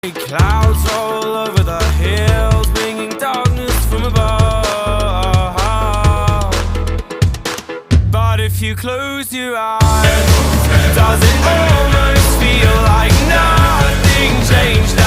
Clouds all over the hills, bringing darkness from above. But if you close your eyes, does it almost feel like nothing changed?